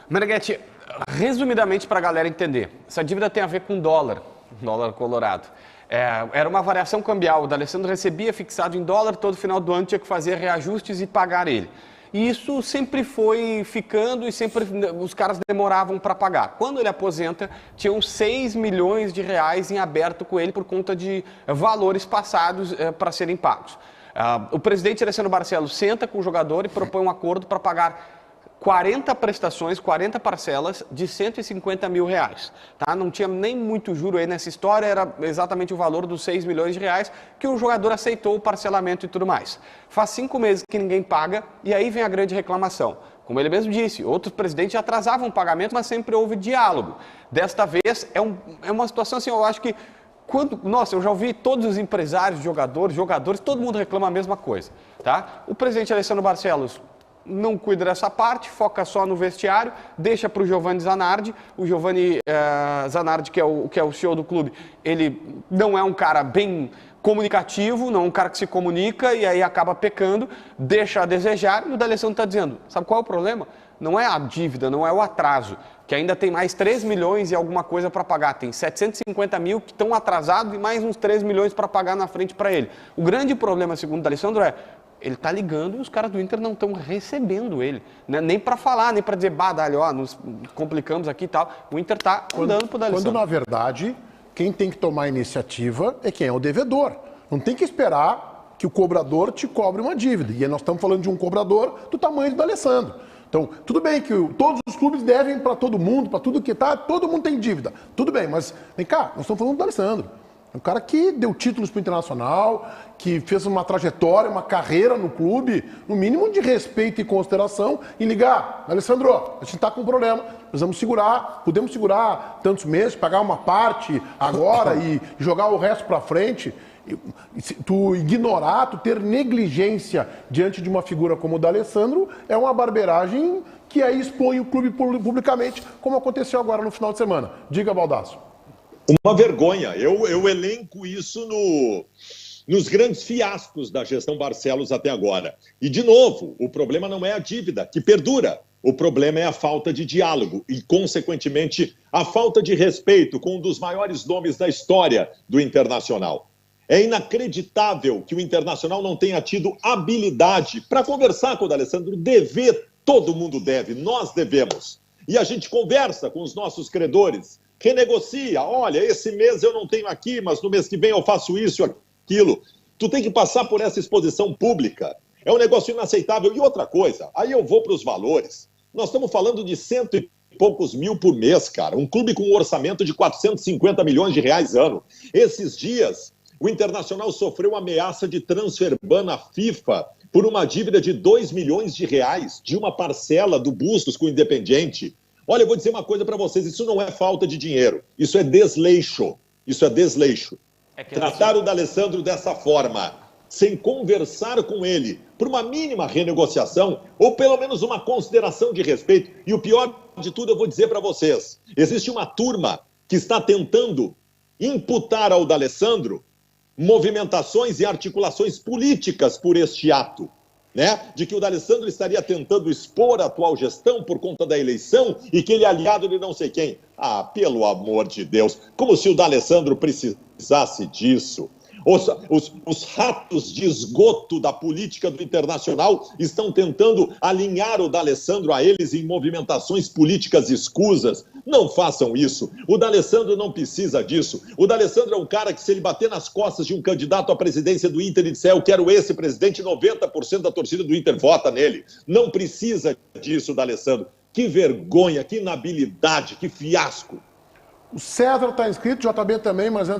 Meneghetti, resumidamente para a galera entender, essa dívida tem a ver com dólar colorado. Era uma variação cambial, o D'Alessandro recebia fixado em dólar, todo final do ano tinha que fazer reajustes e pagar ele. E isso sempre foi ficando e sempre os caras demoravam para pagar. Quando ele aposenta, tinham 6 milhões de reais em aberto com ele por conta de valores passados para serem pagos. O presidente Alessandro Barcelos senta com o jogador e propõe um acordo para pagar 40 prestações, 40 parcelas de 150 mil reais. Tá? Não tinha nem muito juro aí nessa história, era exatamente o valor dos 6 milhões de reais que o jogador aceitou o parcelamento e tudo mais. Faz 5 meses que ninguém paga e aí vem a grande reclamação. Como ele mesmo disse, outros presidentes atrasavam o pagamento, mas sempre houve diálogo. Desta vez é uma situação assim, eu acho que nossa, eu já ouvi todos os empresários, jogadores, todo mundo reclama a mesma coisa. Tá? O presidente Alessandro Barcelos não cuida dessa parte, foca só no vestiário, deixa para o Giovanni Zanardi. O Giovanni Zanardi, que é o CEO do clube, ele não é um cara bem comunicativo, não é um cara que se comunica e aí acaba pecando, deixa a desejar. E o D'Alessandro está dizendo, sabe qual é o problema? Não é a dívida, não é o atraso, que ainda tem mais 3 milhões e alguma coisa para pagar. Tem 750 mil que estão atrasados e mais uns 3 milhões para pagar na frente para ele. O grande problema, segundo o D'Alessandro, ele está ligando e os caras do Inter não estão recebendo ele. Né? Nem para falar, nem para dizer, Dário, nos complicamos aqui e tal. O Inter está andando para o D'Alessandro. Quando, na verdade, quem tem que tomar a iniciativa é quem é o devedor. Não tem que esperar que o cobrador te cobre uma dívida. E aí nós estamos falando de um cobrador do tamanho do D'Alessandro. Então, tudo bem que todos os clubes devem para todo mundo, para tudo que está, todo mundo tem dívida. Tudo bem, mas vem cá, nós estamos falando do D'Alessandro. É um cara que deu títulos para o Internacional, que fez uma trajetória, uma carreira no clube, no mínimo de respeito e consideração, e ligar, D'Alessandro, a gente está com um problema, precisamos segurar, podemos segurar tantos meses, pagar uma parte agora e jogar o resto para frente. Tu ignorar, tu ter negligência diante de uma figura como o D'Alessandro é uma barbeiragem que aí expõe o clube publicamente, como aconteceu agora no final de semana. Diga, Baldasso. Uma vergonha. Eu elenco isso nos grandes fiascos da gestão Barcelos até agora. E, de novo, o problema não é a dívida, que perdura. O problema é a falta de diálogo e, consequentemente, a falta de respeito com um dos maiores nomes da história do Internacional. É inacreditável que o Internacional não tenha tido habilidade para conversar com o D'Alessandro. Dever, todo mundo deve, nós devemos. E a gente conversa com os nossos credores, renegocia. Olha, esse mês eu não tenho aqui, mas no mês que vem eu faço isso e aquilo. Tu tem que passar por essa exposição pública. É um negócio inaceitável. E outra coisa, aí eu vou para os valores. Nós estamos falando de 100 e poucos mil por mês, cara. Um clube com um orçamento de 450 milhões de reais ano. Esses dias, o Internacional sofreu ameaça de transfer ban à FIFA por uma dívida de 2 milhões de reais de uma parcela do Bustos com o Independiente. Olha, eu vou dizer uma coisa para vocês, isso não é falta de dinheiro, isso é desleixo, isso é desleixo. Tratar o D'Alessandro dessa forma, sem conversar com ele, por uma mínima renegociação, ou pelo menos uma consideração de respeito, e o pior de tudo eu vou dizer para vocês, existe uma turma que está tentando imputar ao D'Alessandro movimentações e articulações políticas por este ato. Né? De que o D'Alessandro estaria tentando expor a atual gestão por conta da eleição e que ele é aliado de não sei quem. Ah, pelo amor de Deus, como se o D'Alessandro precisasse disso. Os ratos de esgoto da política do Internacional estão tentando alinhar o D'Alessandro a eles em movimentações políticas escusas. Não façam isso. O D'Alessandro não precisa disso. O D'Alessandro é um cara que, se ele bater nas costas de um candidato à presidência do Inter e disser eu quero esse presidente, 90% da torcida do Inter vota nele. Não precisa disso, D'Alessandro. Que vergonha, que inabilidade, que fiasco. O César está inscrito, JB também, mas antes